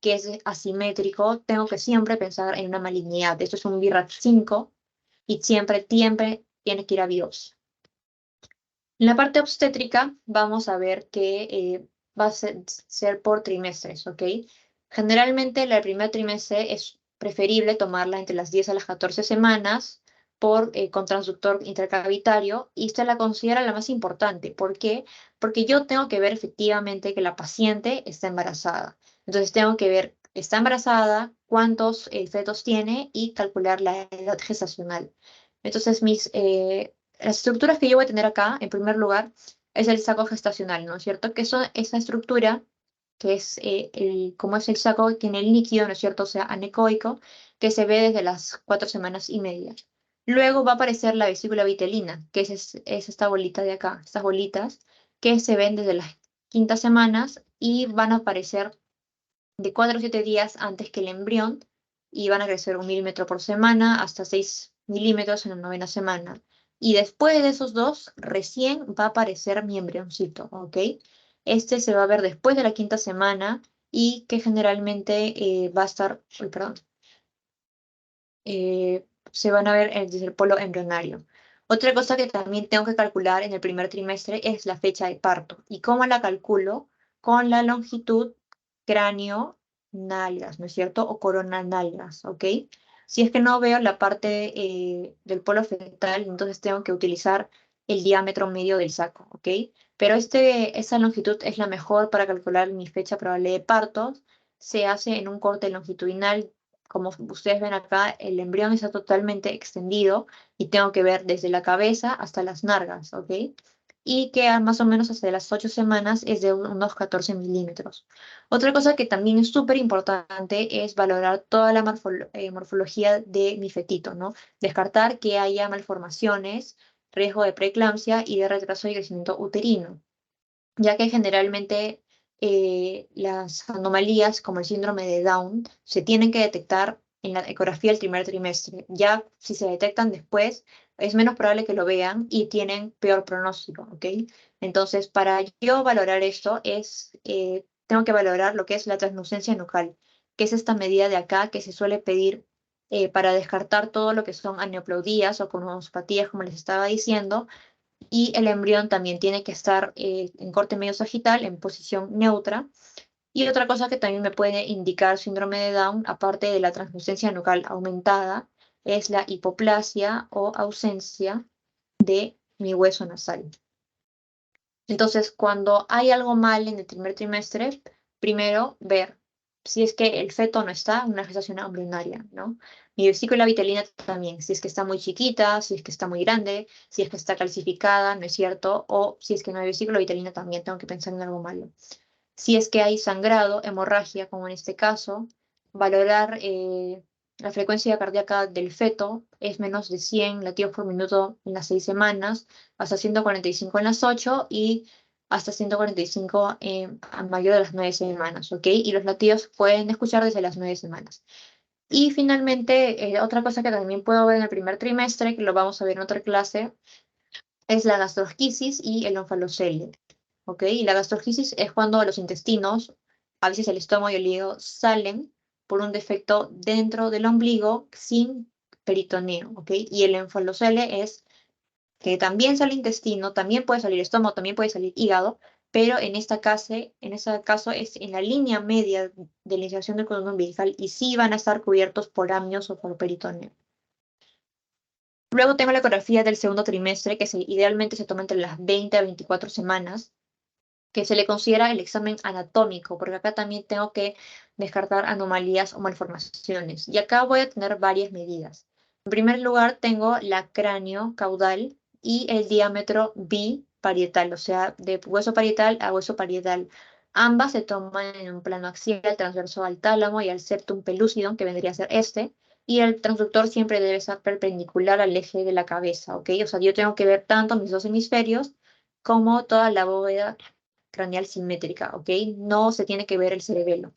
que es asimétrico, tengo que siempre pensar en una malignidad. Esto es un BRAF 5 y siempre, siempre tiene que ir a biopsia. En la parte obstétrica vamos a ver que va a ser por trimestres, ¿ok? Generalmente el primer trimestre es preferible tomarla entre las 10 a las 14 semanas con transductor intracavitario, y esta la considera la más importante. ¿Por qué? Porque yo tengo que ver efectivamente que la paciente está embarazada. Entonces tengo que ver, está embarazada, cuántos fetos tiene y calcular la edad gestacional. Entonces, las estructuras que yo voy a tener acá, en primer lugar, es el saco gestacional, ¿no es cierto? Que son esa estructura que es como es el saco, tiene el líquido, ¿no es cierto? O sea, anecoico, que se ve desde las 4 semanas y media. Luego va a aparecer la vesícula vitelina, que es esta bolita de acá, estas bolitas que se ven desde las 5 semanas y van a aparecer de 4 a 7 días antes que el embrión y van a crecer 1 milímetro por semana hasta 6 milímetros en la 9ª semana. Y después de esos dos, recién va a aparecer mi embrioncito, ¿ok? Este se va a ver después de la 5.ª semana y que generalmente va a estar, uy, perdón, se van a ver desde el polo embrionario. Otra cosa que también tengo que calcular en el primer trimestre es la fecha de parto. ¿Y cómo la calculo? Con la longitud cráneo-nalgas, ¿no es cierto? O corona-nalgas, ¿ok? Si es que no veo la parte del polo fetal, entonces tengo que utilizar el diámetro medio del saco, ¿ok? Pero esa longitud es la mejor para calcular mi fecha probable de parto. Se hace en un corte longitudinal. Como ustedes ven acá, el embrión está totalmente extendido y tengo que ver desde la cabeza hasta las nalgas, ¿ok? Y que más o menos hasta las 8 semanas es de unos 14 milímetros. Otra cosa que también es súper importante es valorar toda la morfología de mi fetito, ¿no? Descartar que haya malformaciones, riesgo de preeclampsia y de retraso de crecimiento uterino, ya que generalmente las anomalías como el síndrome de Down se tienen que detectar en la ecografía del primer trimestre. Ya si se detectan después, es menos probable que lo vean y tienen peor pronóstico, ¿ok? Entonces, para yo valorar esto, tengo que valorar lo que es la translucencia nucal, que es esta medida de acá que se suele pedir para descartar todo lo que son aneuploidías o cromosopatías, como les estaba diciendo, y el embrión también tiene que estar en corte medio sagital, en posición neutra. Y otra cosa que también me puede indicar síndrome de Down, aparte de la translucencia nucal aumentada, es la hipoplasia o ausencia de mi hueso nasal. Entonces, cuando hay algo mal en el primer trimestre, primero ver si es que el feto no está en una gestación embrionaria, ¿no? Mi vesícula vitelina también, si es que está muy chiquita, si es que está muy grande, si es que está calcificada, ¿no es cierto? O si es que no hay vesícula vitelina también tengo que pensar en algo malo. Si es que hay sangrado, hemorragia, como en este caso, valorar la frecuencia cardíaca del feto es menos de 100 latidos por minuto en las 6 semanas, hasta 145 en las 8 y hasta 145 a mayor de las 9 semanas, ¿ok? Y los latidos pueden escuchar desde las 9 semanas. Y finalmente, otra cosa que también puedo ver en el primer trimestre, que lo vamos a ver en otra clase, es la gastrosquisis y el onfalocele. ¿Ok? Y la gastrosquisis es cuando los intestinos, a veces el estómago y el hígado, salen por un defecto dentro del ombligo sin peritoneo, ¿ok? Y el onfalocele es que también sale intestino, también puede salir estómago, también puede salir hígado, pero en este caso es en la línea media de la inserción del cordón umbilical y sí van a estar cubiertos por amnios o por peritoneo. Luego tengo la ecografía del segundo trimestre, que idealmente se toma entre las 20 a 24 semanas, que se le considera el examen anatómico, porque acá también tengo que descartar anomalías o malformaciones. Y acá voy a tener varias medidas. En primer lugar, tengo la cráneo caudal y el diámetro biparietal, o sea, de hueso parietal a hueso parietal. Ambas se toman en un plano axial transverso al tálamo y al septum pellucidum, que vendría a ser este, y el transductor siempre debe estar perpendicular al eje de la cabeza, ¿ok? O sea, yo tengo que ver tanto mis dos hemisferios como toda la bóveda craneal simétrica, ¿ok? No se tiene que ver el cerebelo.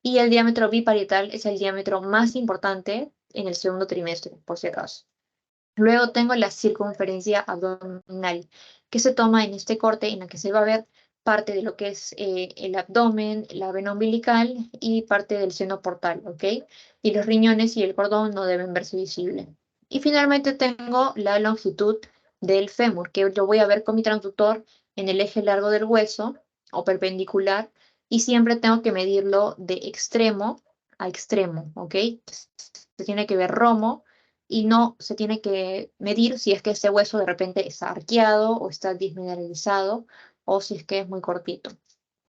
Y el diámetro biparietal es el diámetro más importante en el segundo trimestre, por si acaso. Luego tengo la circunferencia abdominal, que se toma en este corte en la que se va a ver parte de lo que es el abdomen, la vena umbilical y parte del seno portal, ¿ok? Y los riñones y el cordón no deben verse visibles. Y finalmente tengo la longitud del fémur, que lo voy a ver con mi transductor en el eje largo del hueso o perpendicular, y siempre tengo que medirlo de extremo a extremo, ¿ok? Se tiene que ver romo y no se tiene que medir si es que ese hueso de repente está arqueado o está desmineralizado o si es que es muy cortito.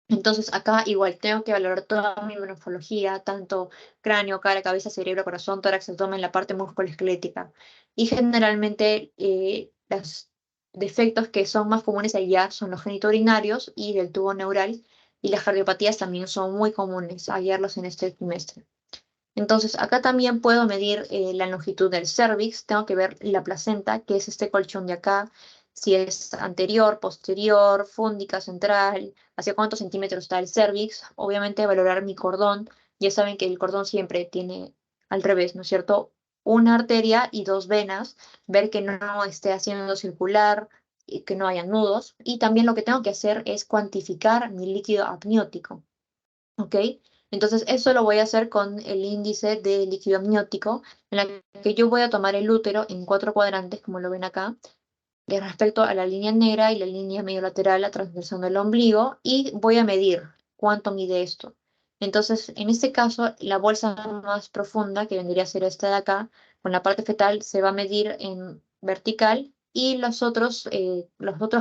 Entonces acá igual tengo que valorar toda mi morfología, tanto cráneo, cara, cabeza, cerebro, corazón, tórax, abdomen, la parte musculoesquelética. Y generalmente los defectos que son más comunes allá son los genitourinarios y del tubo neural, y las cardiopatías también son muy comunes hallarlos en este trimestre. Entonces acá también puedo medir la longitud del cérvix, tengo que ver la placenta, que es este colchón de acá, si es anterior, posterior, fúndica, central, hacia cuántos centímetros está el cérvix. Obviamente valorar mi cordón, ya saben que el cordón siempre tiene al revés, ¿no es cierto? Una arteria y dos venas, ver que no esté haciendo circular y que no haya nudos. Y también lo que tengo que hacer es cuantificar mi líquido amniótico. ¿Ok? Entonces, eso lo voy a hacer con el índice de líquido amniótico, en la que yo voy a tomar el útero en 4 cuadrantes, como lo ven acá, de respecto a la línea negra y la línea medio lateral atravesando el ombligo, y voy a medir cuánto mide esto. Entonces, en este caso, la bolsa más profunda, que vendría a ser esta de acá, con la parte fetal, se va a medir en vertical, y los otros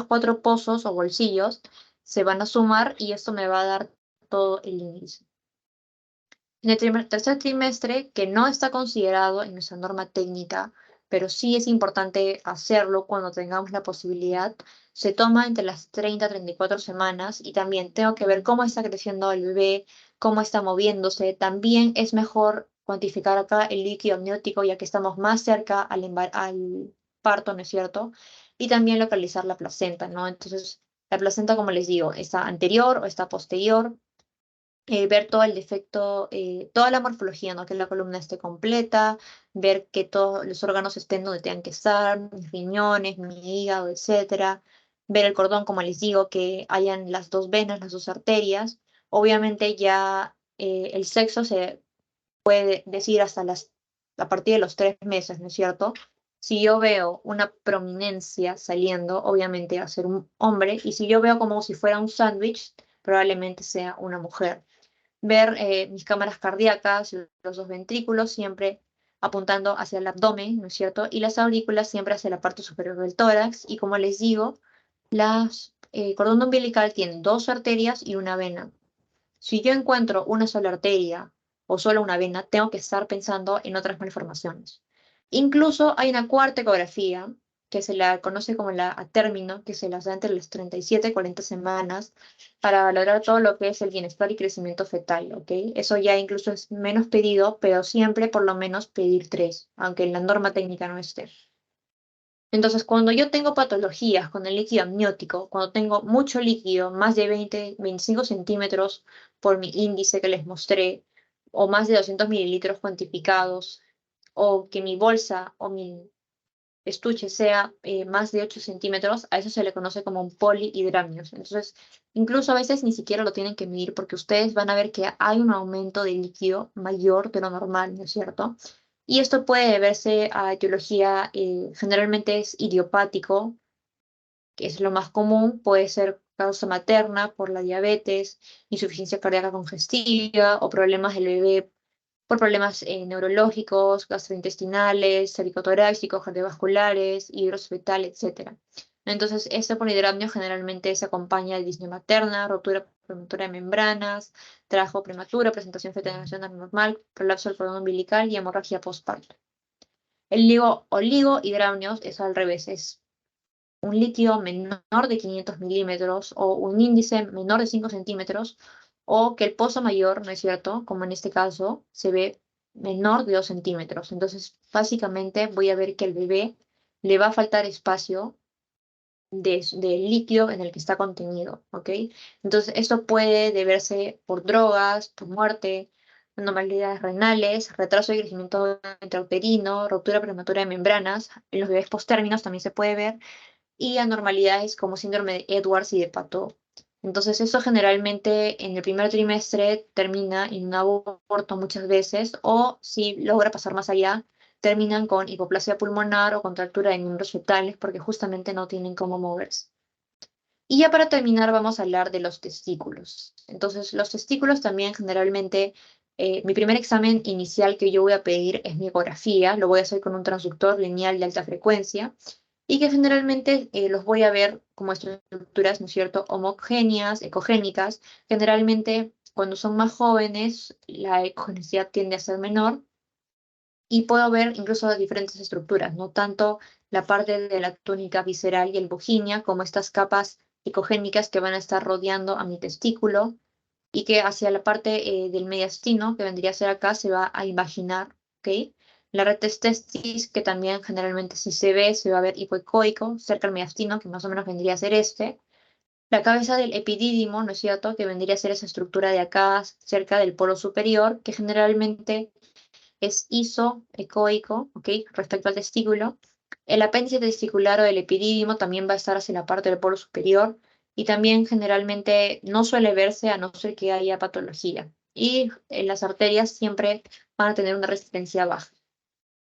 4 pozos o bolsillos se van a sumar, y esto me va a dar todo el índice. En el tercer trimestre, que no está considerado en nuestra norma técnica, pero sí es importante hacerlo cuando tengamos la posibilidad, se toma entre las 30 y 34 semanas, y también tengo que ver cómo está creciendo el bebé, cómo está moviéndose. También es mejor cuantificar acá el líquido amniótico, ya que estamos más cerca al parto, ¿no es cierto? Y también localizar la placenta, ¿no? Entonces, la placenta, como les digo, está anterior o está posterior, ver todo el defecto, toda la morfología, ¿no? Que la columna esté completa, ver que todos los órganos estén donde tengan que estar, mis riñones, mi hígado, etcétera. Ver el cordón, como les digo, que hayan las dos venas, las dos arterias. Obviamente ya el sexo se puede decir a partir de los 3 meses, ¿no es cierto? Si yo veo una prominencia saliendo, obviamente va a ser un hombre, y si yo veo como si fuera un sándwich, probablemente sea una mujer. Ver mis cámaras cardíacas, los dos ventrículos siempre apuntando hacia el abdomen, ¿no es cierto? Y las aurículas siempre hacia la parte superior del tórax. Y como les digo, cordón umbilical tiene dos arterias y una vena. Si yo encuentro una sola arteria o solo una vena, tengo que estar pensando en otras malformaciones. Incluso hay una cuarta ecografía, que se la conoce como la a término, que se las da entre las 37 y 40 semanas, para valorar todo lo que es el bienestar y crecimiento fetal, ¿ok? Eso ya incluso es menos pedido, pero siempre por lo menos pedir 3, aunque en la norma técnica no esté. Entonces, cuando yo tengo patologías con el líquido amniótico, cuando tengo mucho líquido, más de 25 centímetros por mi índice que les mostré, o más de 200 mililitros cuantificados, o que mi bolsa o mi estuche sea más de 8 centímetros, a eso se le conoce como un polihidramnios. Entonces, incluso a veces ni siquiera lo tienen que medir, porque ustedes van a ver que hay un aumento de líquido mayor de lo normal, ¿no es cierto? Y esto puede deberse a etiología, generalmente es idiopático, que es lo más común, puede ser causa materna por la diabetes, insuficiencia cardíaca congestiva, o problemas del bebé por problemas neurológicos, gastrointestinales, cervicotorácicos, cardiovasculares, hidrosis fetal, etc. Entonces, este polidramnio generalmente se acompaña de disnea materna, ruptura prematura de membranas, trabajo prematuro, presentación fetal anormal, prolapso del cordón umbilical y hemorragia postparto. El oligohidramnios es al revés, es un líquido menor de 500 milímetros o un índice menor de 5 centímetros, o que el pozo mayor, ¿no es cierto? Como en este caso, se ve menor de 2 centímetros. Entonces, básicamente voy a ver que al bebé le va a faltar espacio del líquido en el que está contenido, ¿ok? Entonces, esto puede deberse por drogas, por muerte, anormalidades renales, retraso de crecimiento intrauterino, ruptura prematura de membranas. En los bebés postérminos también se puede ver, y anormalidades como síndrome de Edwards y de Patot. Entonces, eso generalmente en el primer trimestre termina en un aborto muchas veces, o si logra pasar más allá, terminan con hipoplasia pulmonar o contractura de miembros fetales, porque justamente no tienen cómo moverse. Y ya para terminar vamos a hablar de los testículos. Entonces, los testículos también generalmente, mi primer examen inicial que yo voy a pedir es mi ecografía, lo voy a hacer con un transductor lineal de alta frecuencia, y que generalmente los voy a ver como estructuras, ¿no es cierto?, homogéneas, ecogénicas. Generalmente, cuando son más jóvenes, la ecogenicidad tiende a ser menor y puedo ver incluso diferentes estructuras, no tanto la parte de la túnica visceral y el bujinia, como estas capas ecogénicas que van a estar rodeando a mi testículo y que hacia la parte del mediastino, que vendría a ser acá, se va a invaginar, ¿ok? La red testis, que también generalmente si se va a ver hipoecoico, cerca del mediastino, que más o menos vendría a ser este. La cabeza del epidídimo, ¿no es cierto?, que vendría a ser esa estructura de acá, cerca del polo superior, que generalmente es isoecoico, ¿ok? Respecto al testículo. El apéndice testicular o el epidídimo también va a estar hacia la parte del polo superior y también generalmente no suele verse a no ser que haya patología. Y las arterias siempre van a tener una resistencia baja.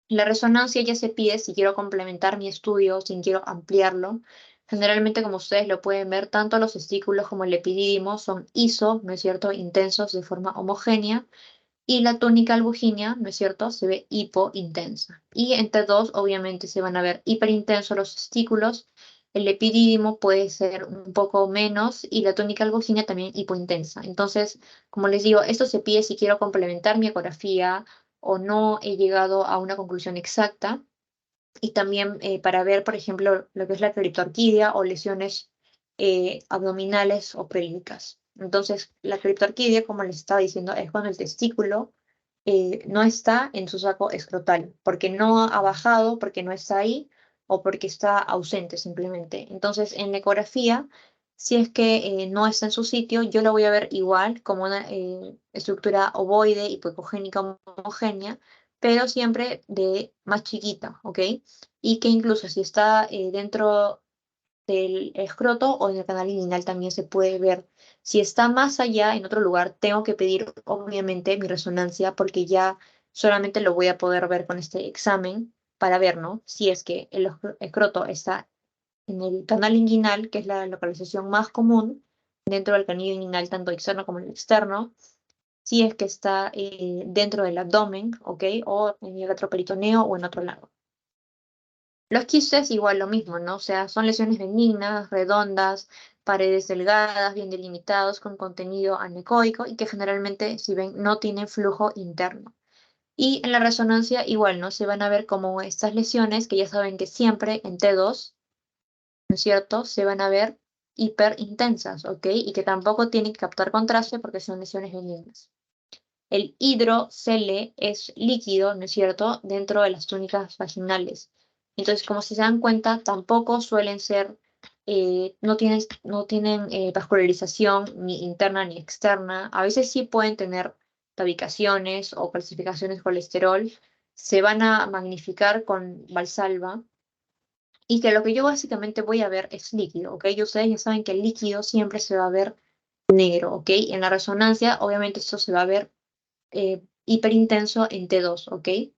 La resonancia ya se pide si quiero complementar mi estudio, si quiero ampliarlo. Generalmente, como ustedes lo pueden ver, tanto los testículos como el epidídimo son iso, ¿no es cierto?, intensos de forma homogénea, y la túnica albuginea, ¿no es cierto?, se ve hipointensa. Y entre dos, obviamente, se van a ver hiperintensos los testículos, el epidídimo puede ser un poco menos y la túnica albuginea también hipointensa. Entonces, como les digo, esto se pide si quiero complementar mi ecografía o no he llegado a una conclusión exacta. Y también para ver, por ejemplo, lo que es la criptorquidia o lesiones abdominales o pélvicas. Entonces, la criptorquidia, como les estaba diciendo, es cuando el testículo no está en su saco escrotal, porque no ha bajado, porque no está ahí o porque está ausente simplemente. Entonces, en la ecografía, si es que no está en su sitio, yo lo voy a ver igual como una estructura ovoide hipocogénica homogénea, pero siempre de más chiquita, ¿ok? Y que incluso si está dentro del escroto o en el canal inguinal también se puede ver. Si está más allá, en otro lugar, tengo que pedir obviamente mi resonancia porque ya solamente lo voy a poder ver con este examen para ver, ¿no? Si es que el escroto está en el canal inguinal, que es la localización más común dentro del canal inguinal, tanto externo como el externo, si es que está dentro del abdomen, ¿ok? O en el retroperitoneo o en otro lado. Los quistes igual lo mismo, ¿no? O sea, son lesiones benignas, redondas, paredes delgadas, bien delimitados, con contenido anecoico y que generalmente, si ven, no tienen flujo interno. Y en la resonancia igual, ¿no? Se van a ver como estas lesiones que ya saben que siempre en T2, ¿no es cierto? Se van a ver hiperintensas, ¿ok? Y que tampoco tienen que captar contraste porque son lesiones benignas. El hidrocele es líquido, ¿no es cierto?, dentro de las túnicas vaginales. Entonces, como si se dan cuenta, tampoco suelen ser, no tienen vascularización ni interna ni externa. A veces sí pueden tener tabicaciones o calcificaciones de colesterol. Se van a magnificar con Valsalva. Y que lo que yo básicamente voy a ver es líquido, ¿ok? Y ustedes ya saben que el líquido siempre se va a ver negro, ¿ok? En la resonancia, obviamente, esto se va a ver hiperintenso en T2, ¿ok?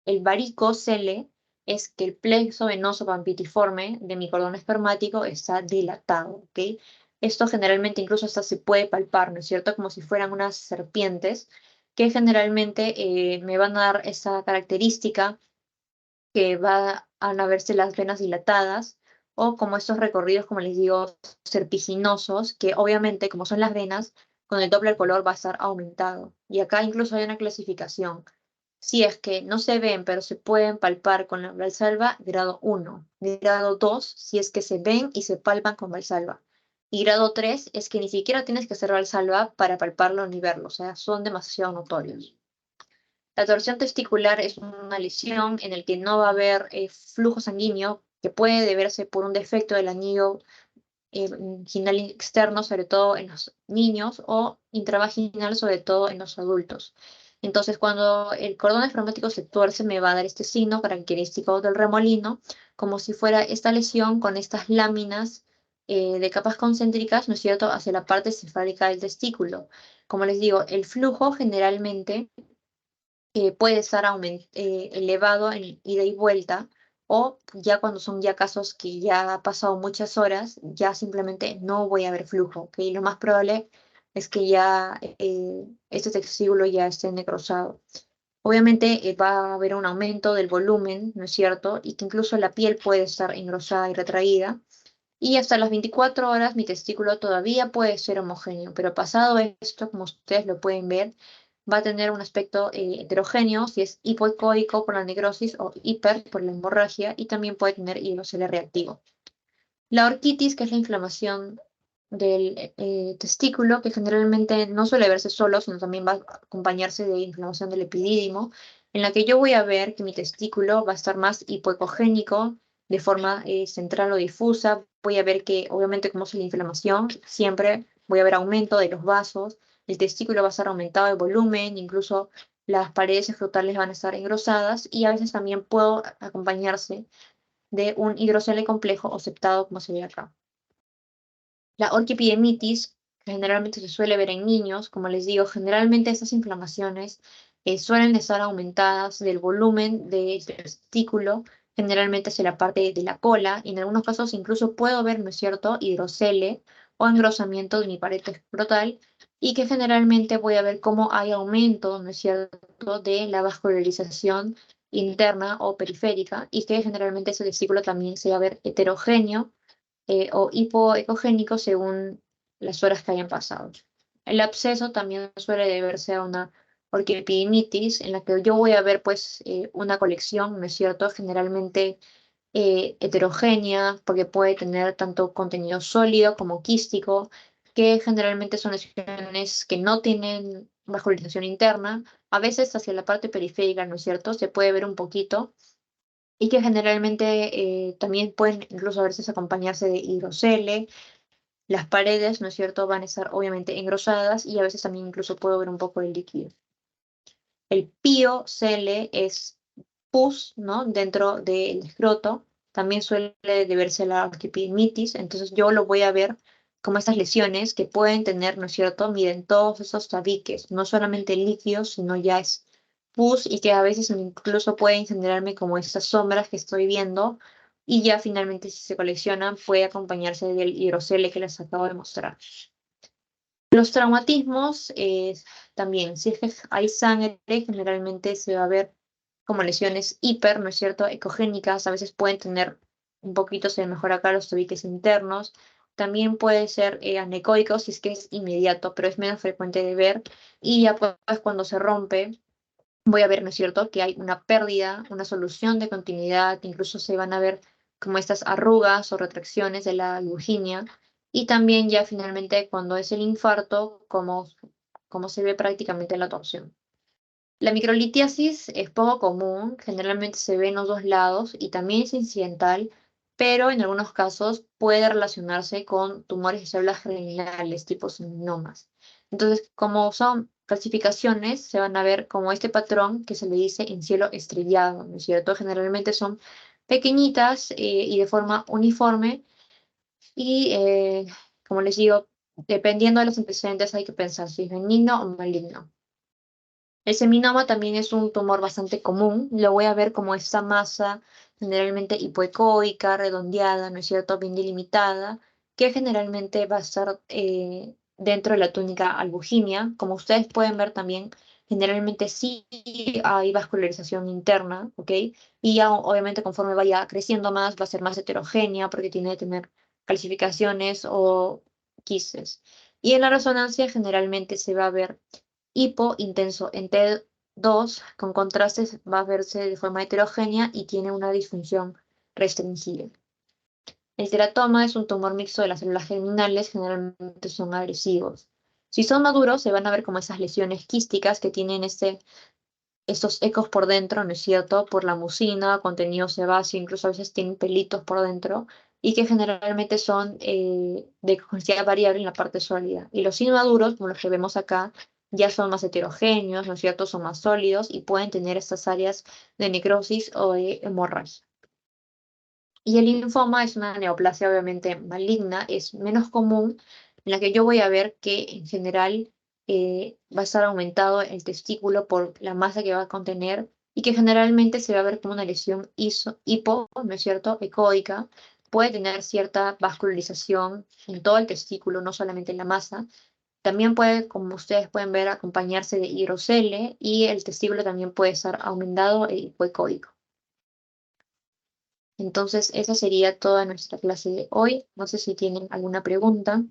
El varicocele es que el plexo venoso pampitiforme de mi cordón espermático está dilatado, ¿ok? Esto generalmente incluso hasta se puede palpar, ¿no es cierto? Como si fueran unas serpientes que generalmente me van a dar esa característica que van a verse las venas dilatadas o como estos recorridos, como les digo, serpiginosos, que obviamente como son las venas, con el doble color va a estar aumentado. Y acá incluso hay una clasificación. Si es que no se ven, pero se pueden palpar con la Valsalva, grado 1. Grado 2, si es que se ven y se palpan con Valsalva. Y grado 3 es que ni siquiera tienes que hacer Valsalva para palparlo ni verlo, o sea, son demasiado notorios. La torsión testicular es una lesión en la que no va a haber flujo sanguíneo, que puede deberse por un defecto del anillo vaginal externo, sobre todo en los niños, o intravaginal, sobre todo en los adultos. Entonces, cuando el cordón espermático se tuerce, me va a dar este signo característico del remolino, como si fuera esta lesión con estas láminas de capas concéntricas, ¿no es cierto?, hacia la parte cefálica del testículo. Como les digo, el flujo generalmente puede estar elevado en ida y vuelta, o ya cuando son ya casos que ya ha pasado muchas horas, ya simplemente no voy a ver flujo, ¿ok? Lo más probable es que ya este testículo ya esté necrosado. Obviamente va a haber un aumento del volumen, ¿no es cierto? Y que incluso la piel puede estar engrosada y retraída. Y hasta las 24 horas mi testículo todavía puede ser homogéneo, pero pasado esto, como ustedes lo pueden ver, va a tener un aspecto heterogéneo, si es hipoecoico por la necrosis o hiper por la hemorragia, y también puede tener hidrocele reactivo. La orquitis, que es la inflamación del testículo, que generalmente no suele verse solo, sino también va a acompañarse de inflamación del epidídimo, en la que yo voy a ver que mi testículo va a estar más hipoecogénico, de forma central o difusa. Voy a ver que, obviamente, como es la inflamación, siempre voy a ver aumento de los vasos, el testículo va a estar aumentado de volumen, incluso las paredes escrotales van a estar engrosadas y a veces también puedo acompañarse de un hidrocele complejo o septado, como se ve acá. La orquiepidemitis, que generalmente se suele ver en niños, como les digo, generalmente estas inflamaciones suelen estar aumentadas del volumen del testículo, generalmente hacia la parte de la cola, y en algunos casos incluso puedo ver, ¿no es cierto?, hidrocele o engrosamiento de mi pared escrotal, y que generalmente voy a ver cómo hay aumento, ¿no es cierto?, de la vascularización interna o periférica, y que generalmente ese testículo también se va a ver heterogéneo o hipoecogénico según las horas que hayan pasado. El absceso también suele deberse a una orquiepidinitis, en la que yo voy a ver pues una colección, ¿no es cierto?, generalmente heterogénea, porque puede tener tanto contenido sólido como quístico, que generalmente son lesiones que no tienen vascularización interna, a veces hacia la parte periférica, ¿no es cierto?, se puede ver un poquito, y que generalmente también pueden incluso a veces acompañarse de hidrocele. Las paredes, ¿no es cierto?, van a estar obviamente engrosadas y a veces también incluso puedo ver un poco de líquido. El piocele es pus, ¿no?, dentro del escroto. También suele deberse a la orquiepidemitis, entonces yo lo voy a ver como estas lesiones que pueden tener, ¿no es cierto?, miden todos esos tabiques, no solamente líquidos, sino ya es pus y que a veces incluso pueden generarme como estas sombras que estoy viendo y ya finalmente si se coleccionan puede acompañarse del hidrocele que les acabo de mostrar. Los traumatismos también, si es que hay sangre, generalmente se va a ver como lesiones hiper, ¿no es cierto?, ecogénicas, a veces pueden tener un poquito, se mejora acá los tabiques internos, también puede ser anecoico si es que es inmediato, pero es menos frecuente de ver, y ya pues cuando se rompe, voy a ver, ¿no es cierto?, que hay una pérdida, una solución de continuidad, incluso se van a ver como estas arrugas o retracciones de la lujinia, y también ya finalmente cuando es el infarto, como se ve prácticamente en la torsión. La microlitiasis es poco común, generalmente se ve en los dos lados y también es incidental, pero en algunos casos puede relacionarse con tumores de células germinales, tipo seminomas. Entonces, como son calcificaciones, se van a ver como este patrón que se le dice en cielo estrellado, ¿no es cierto? Generalmente son pequeñitas y de forma uniforme y, como les digo, dependiendo de los antecedentes hay que pensar si es benigno o maligno. El seminoma también es un tumor bastante común. Lo voy a ver como esta masa generalmente hipoecoica, redondeada, ¿no es cierto?, bien delimitada, que generalmente va a estar dentro de la túnica albuginia. Como ustedes pueden ver también, generalmente sí hay vascularización interna, ¿ok? Y ya obviamente conforme vaya creciendo más, va a ser más heterogénea porque tiene que tener calcificaciones o quistes. Y en la resonancia generalmente se va a ver hipo intenso en T2 con contrastes va a verse de forma heterogénea y tiene una disfunción restringida. El teratoma es un tumor mixto de las células germinales, generalmente son agresivos. Si son maduros, se van a ver como esas lesiones quísticas que tienen estos ecos por dentro, ¿no es cierto?, por la mucina, contenido sebáceo, incluso a veces tienen pelitos por dentro, y que generalmente son de consistencia variable en la parte sólida. Y los inmaduros, como los que vemos acá, ya son más heterogéneos, ¿no es cierto?, son más sólidos y pueden tener estas áreas de necrosis o de hemorragia. Y el linfoma es una neoplasia obviamente maligna, es menos común, en la que yo voy a ver que en general va a estar aumentado el testículo por la masa que va a contener y que generalmente se va a ver como una lesión hipo, ¿no es cierto?, ecoica. Puede tener cierta vascularización en todo el testículo, no solamente en la masa, También puede, como ustedes pueden ver, acompañarse de hidrocele y el testículo también puede estar aumentado e hipoecóico. Entonces, esa sería toda nuestra clase de hoy. No sé si tienen alguna pregunta.